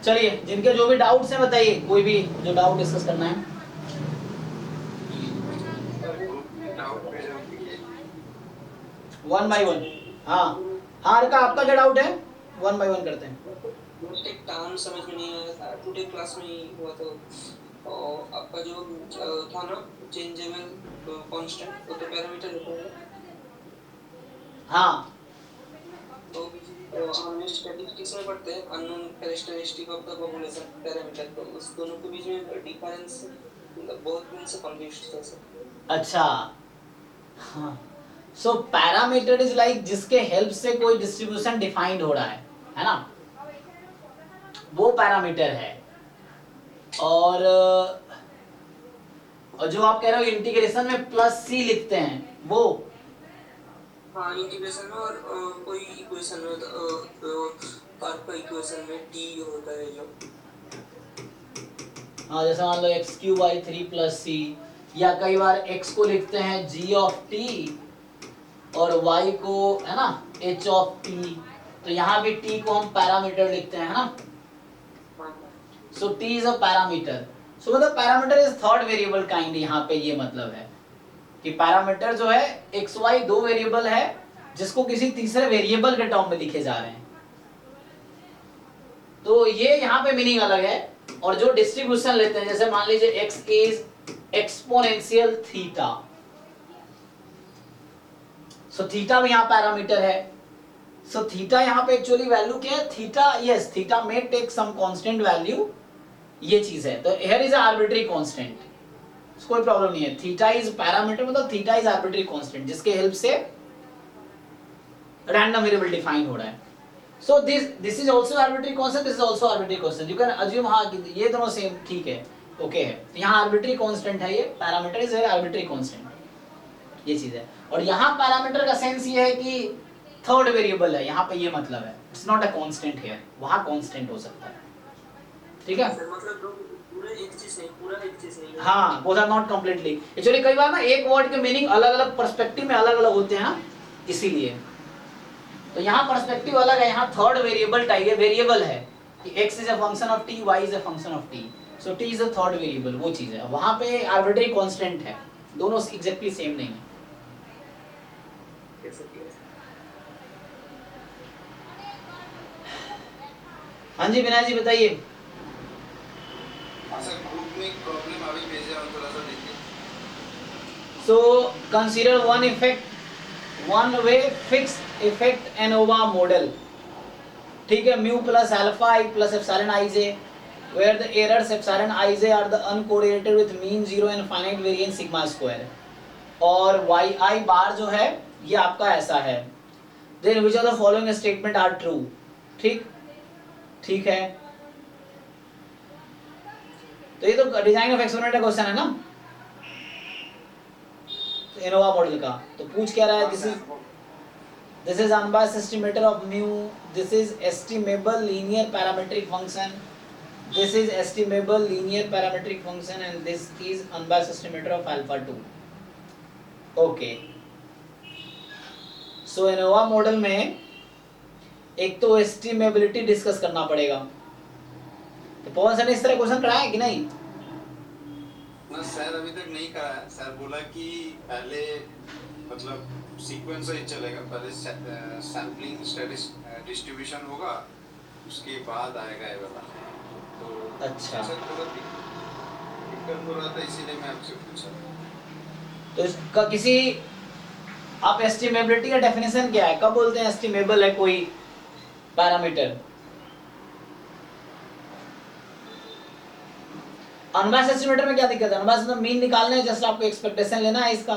चलिए जिनके जो भी डाउट्स हैं बताइए, कोई भी जो डाउट डिस्कस करना है। One by one. हाँ हार का आपका क्या डाउट है, वन बाय वन करते हैं। मुझे एक टर्म समझ में नहीं आया था, टुडे क्लास में ही हुआ तो आपका जो था ना चेंजेबल कांस्टेंट, वो तो पैरामीटर होता है। हाँ तो हम स्टैटिस्टिक्स में पढ़ते हैं unknown characteristic of the population parameter, तो उस दोनों के बीच में डिफरेंस मतलब बहुत दिन से कंफ्यूज था सर। अच्छा हाँ, सो पैरामीटर इज लाइक जिसके हेल्प से कोई डिस्ट्रीब्यूशन डिफाइंड हो रहा है ना, वो पैरामीटर है। और जो आप कह रहे हो इंटीग्रेशन में प्लस सी लिखते हैं वो, हाँ इंटीग्रेशन में और कोई इक्वेशन में कार्प का इक्वेशन में टी होता है जो, हाँ जैसे मान लो x q by three plus c, या कई बार एक्स को लिखते हैं जी ऑफ टी और वाई को है ना एच ऑफ टी, तो यहाँ भी टी को हम पैरामीटर लिखते हैं, है ना। So T is a parameter. सो मतलब parameter is third variable kind, यहाँ पे ये मतलब है कि पैरामीटर जो है एक्स वाई दो वेरिएबल है जिसको किसी तीसरे वेरिएबल के टर्म में लिखे जा रहे हैं, तो ये यहाँ पे मीनिंग अलग है। और जो डिस्ट्रीब्यूशन लेते हैं जैसे मान लीजिए x is exponential theta, so theta भी यहाँ पैरामीटर है। सो थीटा यहाँ पे एक्चुअली वैल्यू क्या है, theta yes theta may take some constant value, ये चीज है। तो हियर इज आर्बिट्री कांस्टेंट, कोई प्रॉब्लम नहीं है। थीटा इज पैरामीटर मतलब थीटा इज आर्बिट्री कांस्टेंट जिसके हेल्प से रैंडम वेरिएबल डिफाइन हो रहा है। So this is also arbitrary constant, this is also arbitrary constant. You can assume हाँ कि ये दोनों सेम ठीक है, ओके है। तो यहाँ arbitrary constant है, ये पैरामीटर इज arbitrary constant, ये चीज है। और यहाँ पैरामीटर का सेंस ये है कि थर्ड वेरिएबल है, यहाँ पे ये मतलब है it's not a constant here, वहाँ कांस्टेंट हो सकता है, ठीक है। मतलब पूरा एक चीज नहीं, हाँ both are not completely, actually कई बार ना एक वर्ड के मीनिंग अलग अलग पर्सपेक्टिव में अलग अलग होते हैं ना, इसीलिए। तो यहाँ पर्सपेक्टिव अलग है, यहाँ थर्ड वेरिएबल टाइप वेरिएबल है कि x is a function of t, y is a function of t, so t is a third variable, वो चीज है। वहां पे आर्बिट्ररी कांस्टेंट है, दोनों एग्जैक्टली सेम नहीं है। हाँ जी विनय जी बताइए। ग्रुप में प्रॉब्लम अभी भेजा हूं, थोड़ा सा देखिए। So consider one effect, one way fix effect ANOVA model, ठीक है, mu plus alpha i plus epsilon i J where the errors epsilon ij are the uncorrelated with mean zero and finite variance sigma square, और yi bar जो है ये आपका ऐसा है। then which of the following statement are true, ठीक ठीक है। तो ये तो डिजाइन ऑफ एक्सपेरिमेंट का क्वेश्चन है ना एनोवा मॉडल का। तो पूछ क्या रहा है, this is unbiased estimator of mu, this is estimable linear parametric function, this is estimable linear parametric function, and this is unbiased estimator of alpha 2, okay। so ANOVA model में एक तो एस्टिमेबिलिटी discuss करना पड़ेगा। तो पवन सर ने इस तरह question कराया है कि नहीं? ना सर अभी तक नहीं करा है। सर बोला कि पहले मतलब सीक्वेंस ही चलेगा, पहले सैम्पलिंग डिस्ट्रीब्यूशन होगा, उसके बाद आएगा ये वाला। तो अच्छा सर थोड़ा दिक्कत हो रहा था, इसीलिए मैं आपसे पूछा। तो इसका किसी आप एस्टिमेबिलिटी का डेफिनेशन क्या है, कब बोलते हैं एस्टिमेबल है कोई पैरामीटर? अनबायस्ड एस्टिमेटर में क्या दिक्कत है? अनबायस्ड मतलब मीन निकालना है, जस्ट आपको एक्सपेक्टेशन लेना है इसका।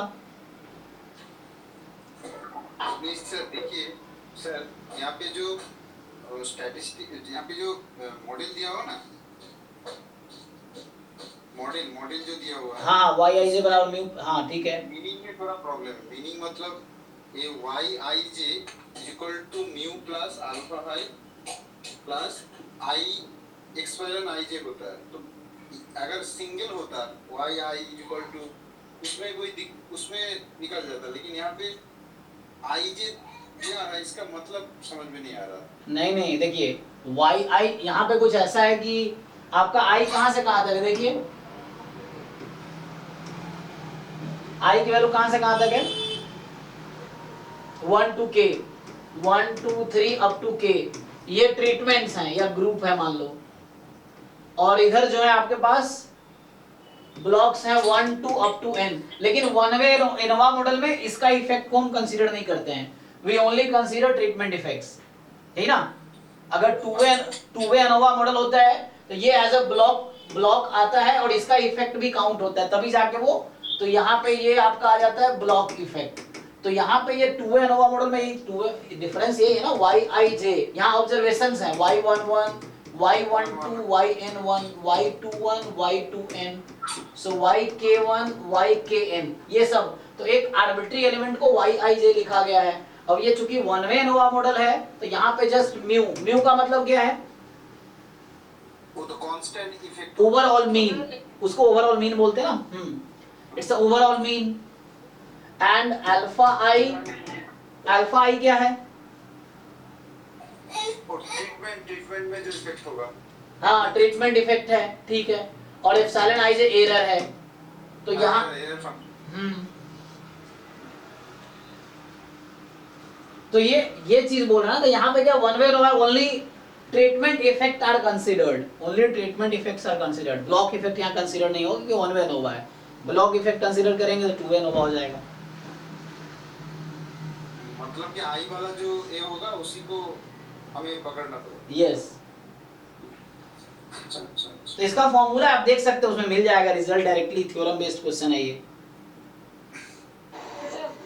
सर देखिए सर, यहाँ पे जो स्टैटिस्टिक, यहाँ पे जो मॉडल दिया हुआ ना, मॉडल जो दिया हुआ है, हाँ वाई आई जे बराबर म्यू, हाँ ठीक है। मीनिंग में थोड़ा प्रॉब्लम है। मीनिंग मतलब ये y i j equal to mu plus alpha i plus i experiment i j होता है। तो अगर सिंगल होता वाई आई इक्वल टू, उसमें कोई उसमें निकल जाता, लेकिन यहाँ पे आई जे दिया है, इसका मतलब समझ में नहीं आ रहा। नहीं देखिए वाई आई यहाँ पे कुछ ऐसा है कि आपका आई कहां से कहां तक है, देखिए आई की वैल्यू कहां से कहां तक है, 1 to k, 1 2 3 up to k, ये ट्रीटमेंट्स हैं या ग्रुप है मान लो, और इधर जो है आपके पास ब्लॉक्स हैं 1 2 अप टू n, लेकिन वन वे एनोवा मॉडल में इसका इफेक्ट को हम कंसीडर नहीं करते हैं, we only consider treatment effects, ठीक ना। अगर टू वे एनोवा मॉडल होता है तो ये एज अ ब्लॉक आता है और इसका इफेक्ट भी काउंट होता है तभी जाके वो, तो यहाँ पे ये आपका आ जाता है ब्लॉक इफेक्ट। तो यहाँ पे ये टू वे एनोवा मॉडल में टू वे डिफरेंस ये है ना, वाई आई जे, यहाँ ऑब्जर्वेशंस हैं y11 y12 yn1 y21 y2n, सो yk1 ykn, ये सब तो एक आर्बिट्री एलिमेंट को yij लिखा गया है। अब ये चूंकि वन वे एनोवा मॉडल है तो यहाँ पे जस्ट म्यू का मतलब क्या है, वो तो कांस्टेंट इफेक्ट, ओवरऑल मीन, उसको ओवरऑल मीन बोलते हैं ना, it's overall mean. And alpha i क्या है, और ट्रीटमेंट में जो इफेक्ट होगा, हाँ ट्रीटमेंट इफेक्ट है, ठीक है, और एप्सिलॉन आई जे एरर है, तो यहाँ तो ये चीज बोल रहा है ना, तो यहाँ पे क्या one way ANOVA only treatment effect are considered, only treatment effects are considered, block effect यहाँ कंसीडर नहीं होगा क्योंकि वन वे एनोवा है, ब्लॉक इफेक्ट कंसीडर करेंगे तो टू वे एनोवा हो जाएगा। मतलब कि आई वाला जो ए होगा उसी को हमें पकड़ना पड़ेगा। यस, तो इसका फॉर्मूला आप देख सकते हो उसमें मिल जाएगा, result directly theorem based question है ये।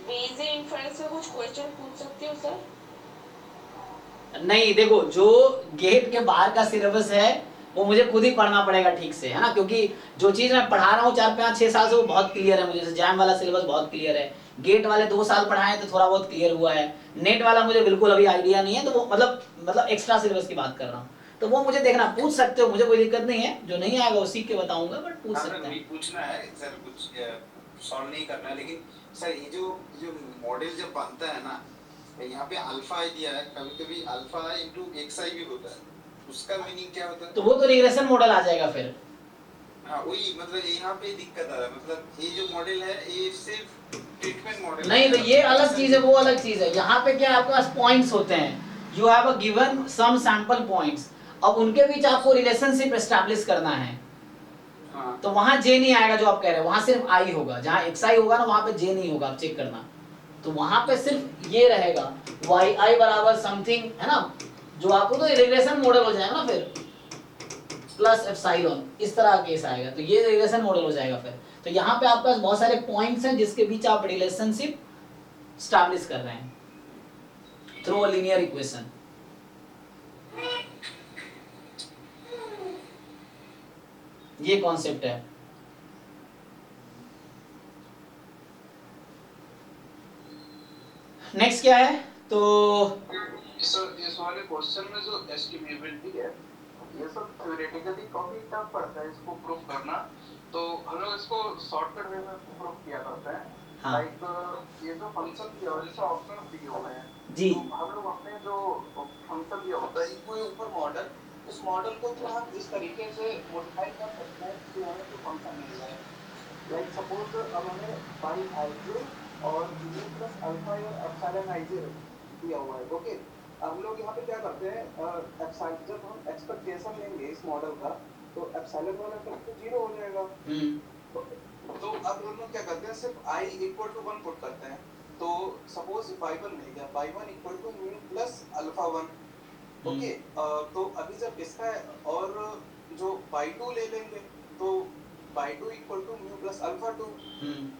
बेसिक इन्फरेंस से कुछ क्वेश्चन पूछ सकते हो सर? नहीं, देखो जो गेट के बाहर का सिलेबस है वो मुझे खुद ही पढ़ना पड़ेगा ठीक से, है ना, क्योंकि जो चीज मैं पढ़ा रहा हूँ 4-5-6 साल से वो बहुत क्लियर है मुझे, जैसे जैम वाला सिलेबस बहुत क्लियर है, गेट वाले 2 साल पढ़ाए तो थोड़ा बहुत क्लियर हुआ है, नेट वाला मुझे बिल्कुल अभी आइडिया नहीं है, तो वो मतलब एक्स्ट्रा सिलेबस की बात कर रहा हूँ, तो वो मुझे देखना, पूछ सकते हो, मुझे कोई दिक्कत नहीं है, जो नहीं आएगा वो सीख के बताऊंगा, बट पूछ सकते हैं। पूछना है सर, कुछ सॉल्व नहीं करना है, लेकिन सर ये जो मॉडल जब बनता है ना, यहाँ पे अल्फा आई दिया है, कभी-कभी अल्फा इनटू एक्स आई भी होता है, उसका मीनिंग क्या होता है? तो वो तो रिग्रेशन मॉडल आ जाएगा फिर। हाँ वही, मतलब यहाँ पे दिक्कत आ रहा है, मतलब ये जो मॉडल है ये सिर्फ ट्रीटमेंट मॉडल नहीं, तो ये अलग चीज है, वो अलग चीज है, यहाँ पे क्या आपके पास पॉइंट्स होते हैं, you have a given some sample points, अब उनके बीच आपको रिलेशनशिप एस्टैब्लिश करना है, हाँ। तो वहां जे नहीं आएगा जो आप कह रहे हैं, वहां सिर्फ आई होगा, जहां एक्स आई होगा ना वहां पे जे नहीं होगा, आप चेक करना, तो वहां पे सिर्फ ये रहेगा वाई आई बराबर समथिंग, है ना, जो आपको तो रिग्रेशन मॉडल हो जाएगा ना फिर प्लस एप्सिलॉन, इस तरह का केस आएगा, तो ये रिलेशन मॉडल हो जाएगा फिर। तो यहाँ पे आपके पास बहुत सारे पॉइंट्स हैं जिसके बीच आप रिलेशनशिप स्टैब्लिश कर रहे हैं थ्रू अ लीनियर इक्वेशन। ये कॉन्सेप्ट है। नेक्स्ट क्या है, तो सर इस वाले क्वेश्चन में जो एस्टिमेबिलिटी है ये सब थ्योरेटिकली काफी टफ पड़ता है इसको प्रूव करना, तो हम लोग इसको शॉर्टकट वे में प्रूव किया करते हैं। हाँ। लाइक ये जो फंक्शन दिया हुआ है जैसे ऑप्शन दिए हुए हैं जी, तो हम लोग अपने जो फंक्शन दिया होता है इसको ऊपर मॉडल, इस मॉडल को थोड़ा हम इस तरीके से मॉडिफाई कर सकते हैं कि हमें जो फंक्शन मिल जाए। लाइक सपोज अब हमें बाई आई और u प्लस अल्फा या एप्सिलॉन आई जे दिया हुआ है, ओके। हम लोग यहाँ पे क्या करते हैं, जब हम एक्सपेक्टेशन लेंगे इस मॉडल का तो एप्सिलॉन वाला टर्म तो 0 हो जाएगा, तो अब हम लोग क्या करते हैं सिर्फ i इक्वल टू 1 पुट करते हैं, तो सपोज y1 मिल गया, y1 equal to mu plus alpha 1, okay. तो अभी जब इसका और जो y2 ले लेंगे तो y2 equal to mu plus alpha 2,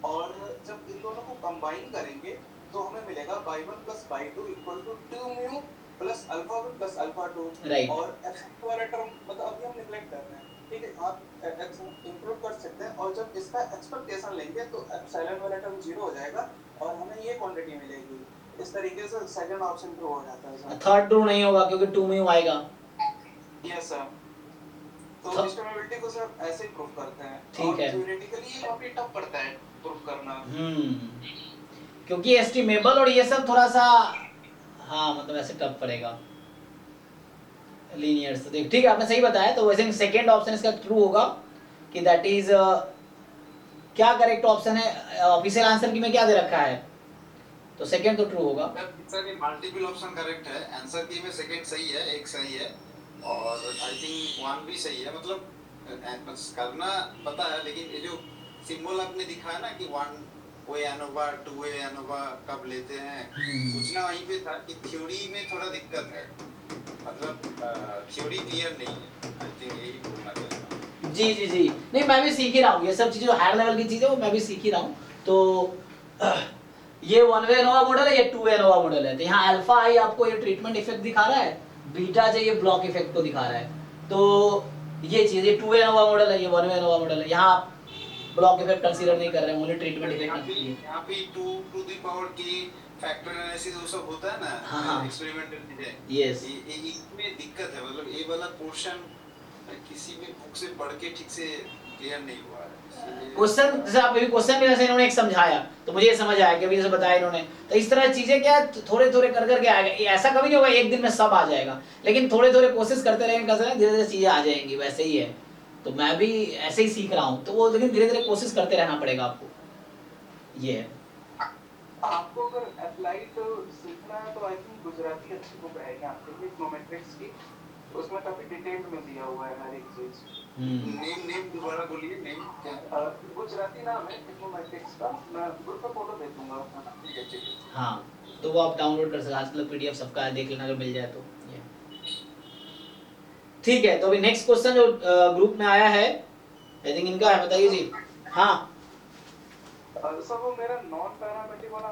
और जब इन दोनों को कंबाइन करेंगे तो हमें मिलेगा y1 plus y2 equal to 2 mu plus alpha 1 plus alpha 2, और x वाला टर्म मतलब अभी हम नेग्लेक्ट कर रहे हैं, ठीक है, आप x इंक्लूड कर सकते हैं, और जब इसका एक्सपेक्टेशन लेंगे तो एप्सिलॉन वाला टर्म 0 हो जाएगा और हमें ये क्वांटिटी मिलेगी। इस तरीके से सेकंड ऑप्शन ट्रू हो जाता है सर। थर्ड ट्रू नहीं होगा क्योंकि 2 म्यू आएगा। यस सर, तो एस्टिमेबिलिटी को सर ऐसे ही प्रूव करते हैं, ठीक है, थ्योरेटिकली ये काफी टफ पड़ता है प्रूव करना, क्योंकि एस्टिमेबल और ये सब थोड़ा सा, हाँ मतलब ऐसे टफ पड़ेगा। लीनियर से देख, ठीक है आपने सही बताया। तो वैसे सेकंड ऑप्शन इसका ट्रू होगा कि दैट इज क्या करेक्ट ऑप्शन है ऑफिशियल आंसर की में क्या दे रखा है, तो सेकंड तो ट्रू होगा। सर ये मल्टीपल ऑप्शन करेक्ट है, आंसर की में सेकंड सही है, एक सही है और आई थिंक वन भी सही है। मतलब करना पता है, लेकिन ये जो सिंबल आपने दिखाया ना कि one way ANOVA two way ANOVA कब लेते हैं, पूछना वहीं पे था कि थ्योरी में थोड़ा दिक्कत है, मतलब थ्योरी क्लियर नहीं है। आई थिंक यही बोलना चाहता हूँ। जी जी जी, नहीं मैं भी सीख ही रहा हूँ ये सब चीज़ें, जो हायर लेवल की चीज़ें वो मैं भी सीख ही रहा हूँ। तो ये वन वे एनोवा मॉडल है, ये टू वे एनोवा मॉडल है। तो यहाँ अल्फा आई आपको ये ट्रीटमेंट इफेक्ट दिखा रहा है, बीटा जो ये ब्लॉक इफेक्ट को दिखा रहा है। तो ये चीज़, ये टू वे एनोवा मॉडल है, ये वन वे एनोवा मॉडल है। यहाँ आप ब्लॉक इफेक्ट कंसीडर नहीं कर रहे हैं, ओनली ट्रीटमेंट इफेक्ट। यहाँ पे 2 टू द पावर की फैक्टर एनालिसिस वो सब होता है ना, हाँ। एक्सपेरिमेंटल चीजें, यस, ये इसमें दिक्कत है। मतलब ये वाला पोर्शन किसी भी बुक से पढ़ के ठीक से क्लियर नहीं हुआ है। क्वेश्चन जैसे आप अभी क्वेश्चन में जैसे इन्होंने एक समझाया तो मुझे ये समझ आया कि अभी जैसे बताया इन्होंने, तो इस तरह चीजें क्या थोड़े थोड़े कर करके आएगा। ऐसा कभी नहीं होगा एक दिन में सब आ जाएगा, लेकिन थोड़े थोड़े कोशिश करते रहेंगे, धीरे धीरे चीजें आ जाएंगी। वैसे ही है, तो मैं भी ऐसे ही सीख रहा हूँ, तो वो लेकिन धीरे धीरे कोशिश करते रहना पड़ेगा आपको, ये है। आपको अगर अप्लाइड सीखना है तो आई थिंक गुजराती अच्छी बुक रहेगी आपके लिए, इकोनॉमेट्रिक्स की। उसमें काफी डिटेल में दिया हुआ है हर एक चीज। नेम दोबारा बोलिए, नेम क्या? गुजराती नाम है इकोनॉमेट्रिक्स का, मैं ग्रुप पे फोटो दे दूंगा अपना। ठीक है, ठीक है। हाँ, तो वो आप डाउनलोड कर सकते हैं, आजकल पीडीएफ सबका देख लेना अगर मिल जाए तो। ठीक है, तो अभी नेक्स्ट क्वेश्चन जो ग्रुप में आया है, आई थिंक इनका है, बताइए जी। हाँ सर वो मेरा नॉन पैरामेट्रिक वाला